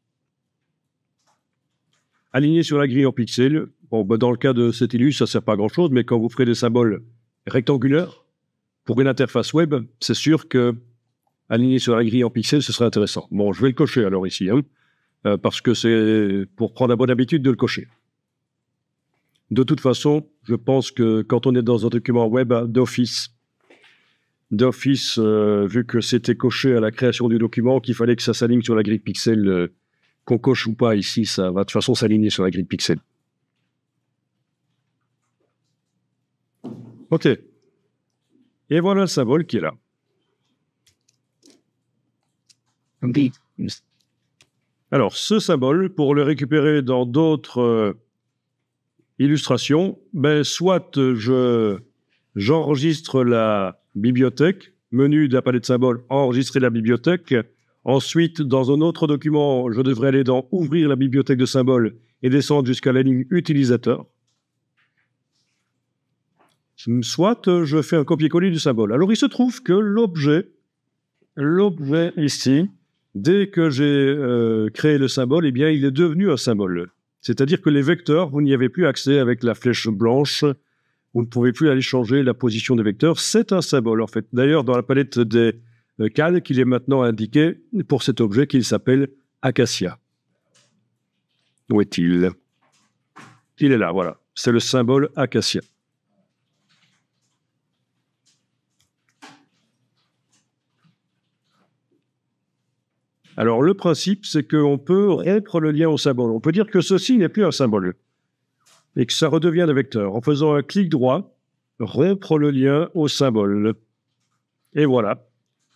Aligné sur la grille en pixels, bon, ben dans le cas de cet illustre, ça ne sert pas à grand-chose, mais quand vous ferez des symboles rectangulaires pour une interface web, c'est sûr que aligné sur la grille en pixels, ce serait intéressant. Bon, je vais le cocher alors ici, hein, parce que c'est pour prendre la bonne habitude de le cocher. De toute façon, je pense que quand on est dans un document web d'office, vu que c'était coché à la création du document, qu'il fallait que ça s'aligne sur la grille pixel, qu'on coche ou pas ici, ça va de toute façon s'aligner sur la grille pixel. OK. Et voilà le symbole qui est là. Alors, ce symbole, pour le récupérer dans d'autres illustrations, ben, soit j'enregistre la bibliothèque, menu de la palette de symboles, enregistrer la bibliothèque. Ensuite, dans un autre document, je devrais aller dans ouvrir la bibliothèque de symboles et descendre jusqu'à la ligne utilisateur. Soit je fais un copier-coller du symbole. Alors, il se trouve que l'objet ici, dès que j'ai créé le symbole, eh bien, il est devenu un symbole. C'est-à-dire que les vecteurs, vous n'y avez plus accès avec la flèche blanche. Vous ne pouvez plus aller changer la position des vecteurs. C'est un symbole, en fait. D'ailleurs, dans la palette des calques, il est maintenant indiqué pour cet objet qu'il s'appelle Acacia. Où est-il? Il est là, voilà. C'est le symbole Acacia. Alors, le principe, c'est qu'on peut rompre le lien au symbole. On peut dire que ceci n'est plus un symbole et que ça redevient un vecteur. En faisant un clic droit, rompre le lien au symbole. Et voilà.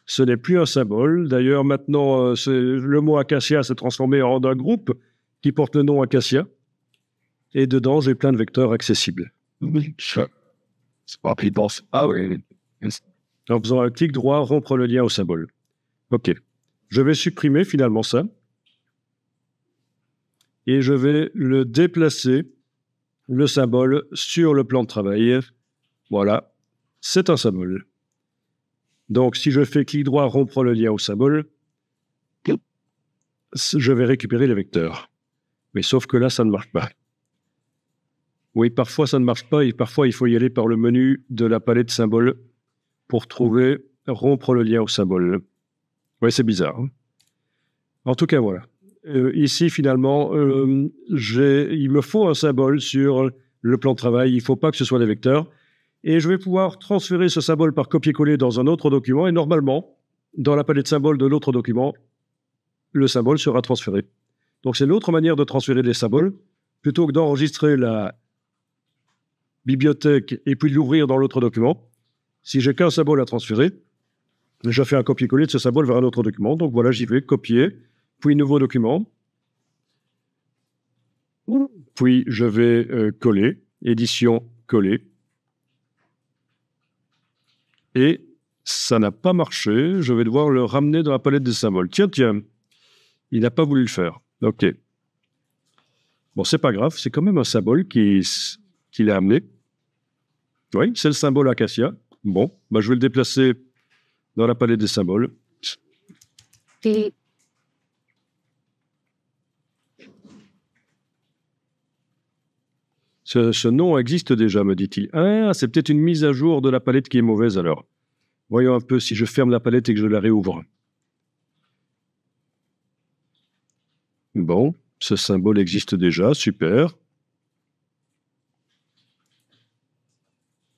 Ce n'est plus un symbole. D'ailleurs, maintenant, le mot acacia s'est transformé en un groupe qui porte le nom acacia. Et dedans, j'ai plein de vecteurs accessibles. En faisant un clic droit, rompre le lien au symbole. OK. Je vais supprimer finalement ça. Et je vais le déplacer, le symbole, sur le plan de travail. Voilà. C'est un symbole. Donc, si je fais clic droit, rompre le lien au symbole, je vais récupérer les vecteurs. Mais sauf que là, ça ne marche pas. Oui, parfois, ça ne marche pas et parfois, il faut y aller par le menu de la palette symboles pour trouver rompre le lien au symbole. Oui, c'est bizarre. Hein. En tout cas, voilà. Ici, finalement, il me faut un symbole sur le plan de travail. Il ne faut pas que ce soit des vecteurs. Et je vais pouvoir transférer ce symbole par copier-coller dans un autre document. Et normalement, dans la palette symboles de l'autre document, le symbole sera transféré. Donc, c'est l'autre manière de transférer des symboles. Plutôt que d'enregistrer la bibliothèque et puis de l'ouvrir dans l'autre document, si j'ai qu'un symbole à transférer, je fais un copier-coller de ce symbole vers un autre document. Donc, voilà, j'y vais, copier, puis nouveau document. Puis, je vais coller, édition, coller. Et ça n'a pas marché. Je vais devoir le ramener dans la palette des symboles. Tiens, il n'a pas voulu le faire. OK. Bon, c'est pas grave. C'est quand même un symbole qu'il a amené. Oui, c'est le symbole acacia. Bon, bah, je vais le déplacer dans la palette des symboles. Ce nom existe déjà, me dit-il. Ah, c'est peut-être une mise à jour de la palette qui est mauvaise alors. Voyons un peu si je ferme la palette et que je la réouvre. Bon, ce symbole existe déjà, super.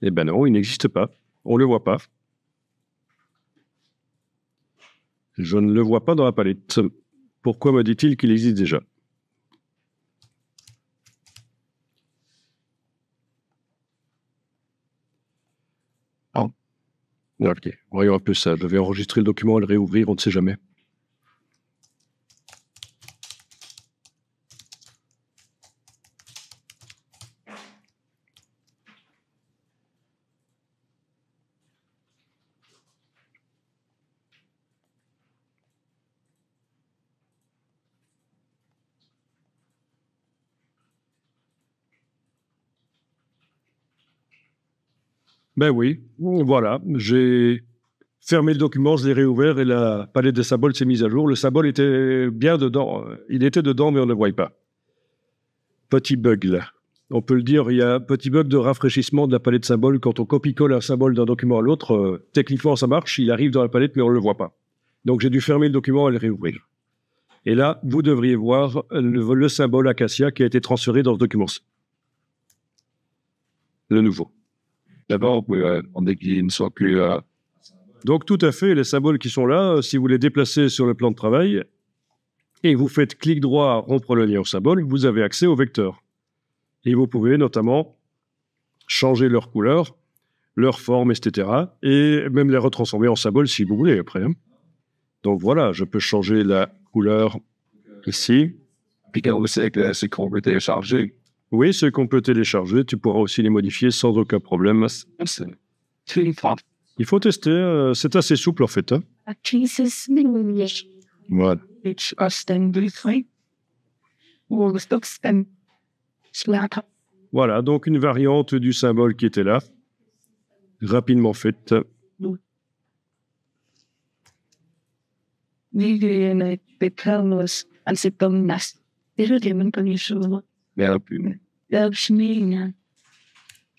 Eh ben non, il n'existe pas. On ne le voit pas. Je ne le vois pas dans la palette. Pourquoi me dit-il qu'il existe déjà ? Ok, voyons un peu ça. Je vais enregistrer le document et le réouvrir, on ne sait jamais. Ben oui, voilà, j'ai fermé le document, je l'ai réouvert et la palette des symboles s'est mise à jour. Le symbole était bien dedans, il était dedans mais on ne le voyait pas. Petit bug là. On peut le dire, il y a un petit bug de rafraîchissement de la palette symboles. Quand on copie-colle un symbole d'un document à l'autre, techniquement ça marche, il arrive dans la palette mais on ne le voit pas. Donc j'ai dû fermer le document et le réouvrir. Et là, vous devriez voir le symbole acacia qui a été transféré dans ce document-ci. Le nouveau. D'abord, on dit qu'il ne soit plus... Donc, tout à fait, les symboles qui sont là, si vous les déplacez sur le plan de travail et vous faites clic droit, rompre le lien au symbole, vous avez accès aux vecteurs. Et vous pouvez notamment changer leur couleur, leur forme, etc. Et même les retransformer en symboles si vous voulez après. Hein. Donc voilà, je peux changer la couleur ici. Puis quand vous savez que c'est qu'on peut télécharger. Oui, ceux qu'on peut télécharger, tu pourras aussi les modifier sans aucun problème. Il faut tester, c'est assez souple en fait. Hein. Voilà. Voilà, donc une variante du symbole qui était là, rapidement faite.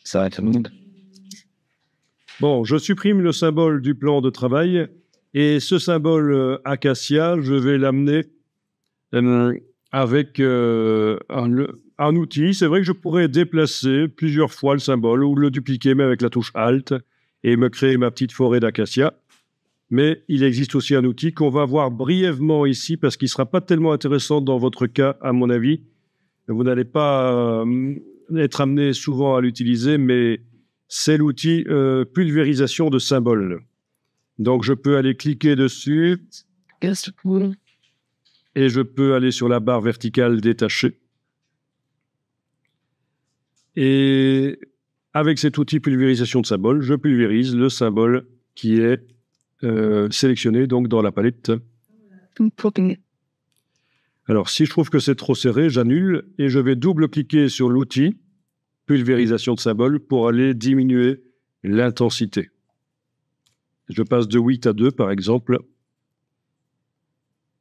Ça va être monde. Bon, je supprime le symbole du plan de travail et ce symbole acacia, je vais l'amener avec un outil. C'est vrai que je pourrais déplacer plusieurs fois le symbole ou le dupliquer, mais avec la touche Alt et me créer ma petite forêt d'acacia. Mais il existe aussi un outil qu'on va voir brièvement ici parce qu'il ne sera pas tellement intéressant dans votre cas, à mon avis. Vous n'allez pas être amené souvent à l'utiliser, mais c'est l'outil pulvérisation de symboles. Donc, je peux aller cliquer dessus et je peux aller sur la barre verticale détachée. Et avec cet outil pulvérisation de symboles, je pulvérise le symbole qui est sélectionné donc dans la palette. Alors, si je trouve que c'est trop serré, j'annule et je vais double-cliquer sur l'outil pulvérisation de symboles pour aller diminuer l'intensité. Je passe de 8 à 2, par exemple.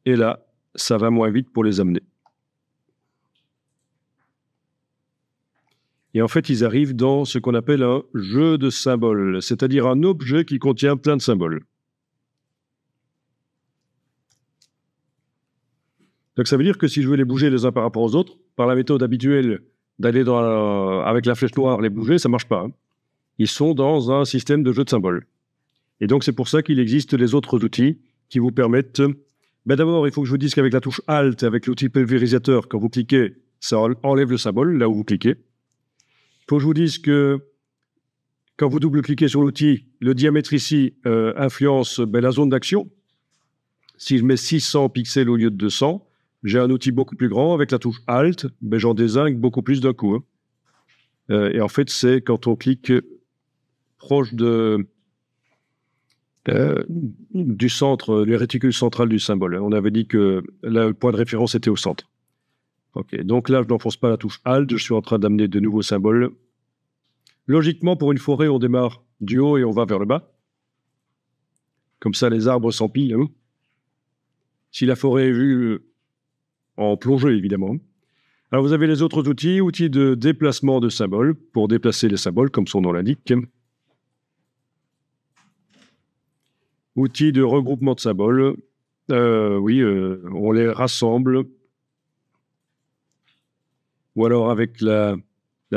Et là, ça va moins vite pour les amener. Et en fait, ils arrivent dans ce qu'on appelle un jeu de symboles, c'est-à-dire un objet qui contient plein de symboles. Donc ça veut dire que si je veux les bouger les uns par rapport aux autres, par la méthode habituelle d'aller avec la flèche noire les bouger, ça ne marche pas. Hein. Ils sont dans un système de jeu de symboles. Et donc c'est pour ça qu'il existe les autres outils qui vous permettent... d'abord, il faut que je vous dise qu'avec la touche Alt, avec l'outil pulvérisateur, quand vous cliquez, ça enlève le symbole, là où vous cliquez. Il faut que je vous dise que quand vous double-cliquez sur l'outil, le diamètre ici influence la zone d'action. Si je mets 600 pixels au lieu de 200, j'ai un outil beaucoup plus grand. Avec la touche Alt, j'en dézingue beaucoup plus d'un coup. Hein. Et en fait, c'est quand on clique proche du centre, les réticules centrales du symbole. On avait dit que là, le point de référence était au centre. Ok, donc là, je n'enfonce pas la touche Alt, je suis en train d'amener de nouveaux symboles. Logiquement, pour une forêt, on démarre du haut et on va vers le bas. Comme ça, les arbres s'empilent. Hein. Si la forêt est vue en plongée, évidemment. Alors, vous avez les autres outils, outils de déplacement de symboles, pour déplacer les symboles, comme son nom l'indique. Outils de regroupement de symboles. On les rassemble. Ou alors, avec la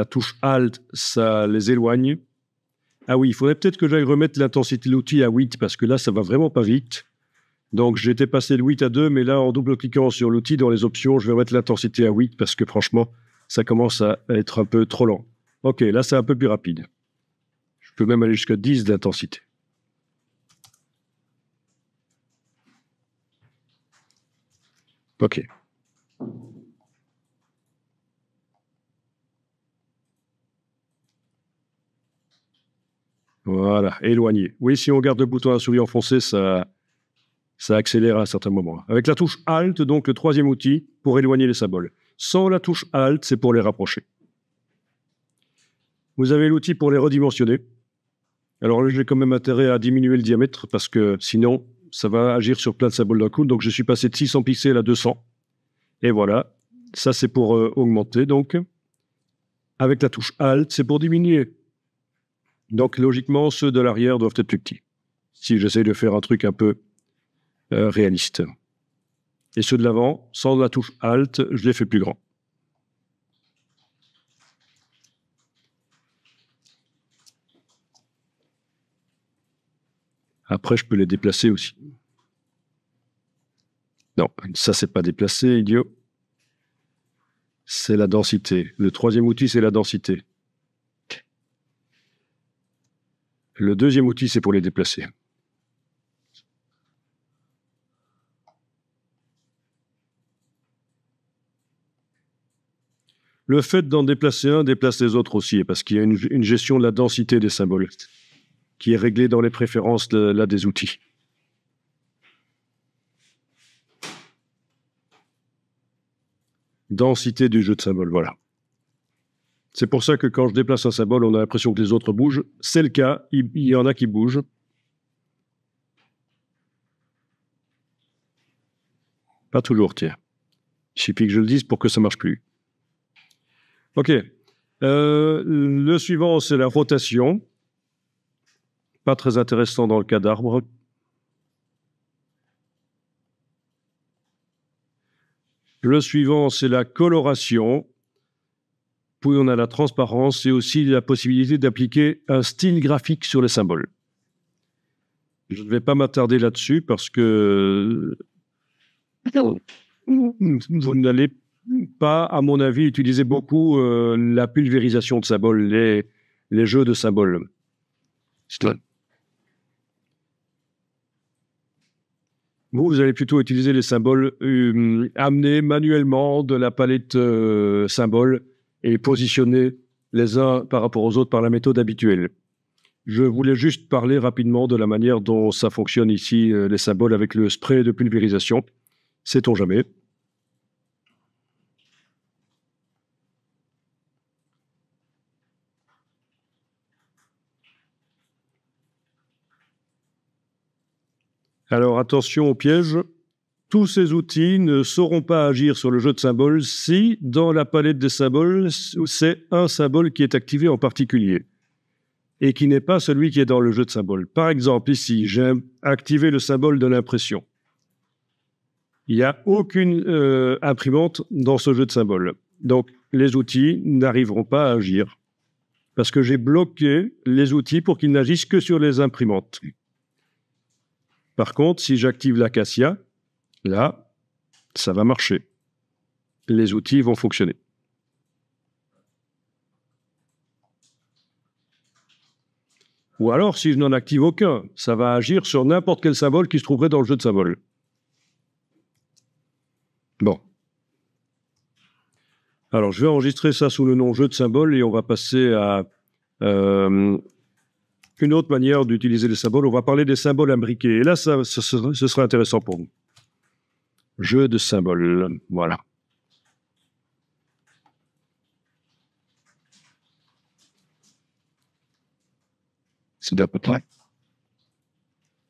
touche Alt, ça les éloigne. Ah oui, il faudrait peut-être que j'aille remettre l'intensité de l'outil à 8, parce que là, ça va vraiment pas vite. Donc, j'étais passé de 8 à 2, mais là, en double-cliquant sur l'outil, dans les options, je vais mettre l'intensité à 8, parce que franchement, ça commence à être un peu trop lent. Ok, là, c'est un peu plus rapide. Je peux même aller jusqu'à 10 d'intensité. Ok. Voilà, éloigné. Oui, si on garde le bouton à la souris enfoncé, ça accélère à un certain moment. Avec la touche Alt, donc le troisième outil, pour éloigner les symboles. Sans la touche Alt, c'est pour les rapprocher. Vous avez l'outil pour les redimensionner. Alors là, j'ai quand même intérêt à diminuer le diamètre, parce que sinon, ça va agir sur plein de symboles d'un coup. Donc, je suis passé de 600 pixels à 200. Et voilà, ça c'est pour augmenter. Donc, avec la touche Alt, c'est pour diminuer. Donc, logiquement, ceux de l'arrière doivent être plus petits. Si j'essaie de faire un truc un peu réaliste. Et ceux de l'avant, sans la touche Alt, je les fais plus grands. Après, je peux les déplacer aussi. Non, ça, c'est pas déplacé, idiot. C'est la densité. Le troisième outil, c'est la densité. Le deuxième outil, c'est pour les déplacer. Le fait d'en déplacer un déplace les autres aussi, parce qu'il y a une gestion de la densité des symboles qui est réglée dans les préférences des outils. Densité du jeu de symboles, voilà. C'est pour ça que quand je déplace un symbole, on a l'impression que les autres bougent. C'est le cas, il y en a qui bougent. Pas toujours, tiens. Il suffit que je le dise pour que ça marche plus. Ok. Le suivant, c'est la rotation. Pas très intéressant dans le cas d'arbre. Le suivant, c'est la coloration. Puis on a la transparence et aussi la possibilité d'appliquer un style graphique sur les symboles. Je ne vais pas m'attarder là-dessus parce que vous n'allez pas, à mon avis, utiliser beaucoup la pulvérisation de symboles, les jeux de symboles. Vous allez plutôt utiliser les symboles amenés manuellement de la palette symboles et positionnés les uns par rapport aux autres par la méthode habituelle. Je voulais juste parler rapidement de la manière dont ça fonctionne ici, les symboles avec le spray de pulvérisation. Sait-on jamais? Alors attention au piège. Tous ces outils ne sauront pas agir sur le jeu de symboles si, dans la palette des symboles, c'est un symbole qui est activé en particulier et qui n'est pas celui qui est dans le jeu de symboles. Par exemple, ici, j'ai activé le symbole de l'impression. Il n'y a aucune imprimante dans ce jeu de symboles. Donc, les outils n'arriveront pas à agir parce que j'ai bloqué les outils pour qu'ils n'agissent que sur les imprimantes. Par contre, si j'active l'acacia, là, ça va marcher. Les outils vont fonctionner. Ou alors, si je n'en active aucun, ça va agir sur n'importe quel symbole qui se trouverait dans le jeu de symboles. Bon. Alors, je vais enregistrer ça sous le nom jeu de symboles et on va passer à une autre manière d'utiliser les symboles. On va parler des symboles imbriqués. Et là, ce sera intéressant pour vous. Jeu de symboles, voilà. C'est d'à peu près.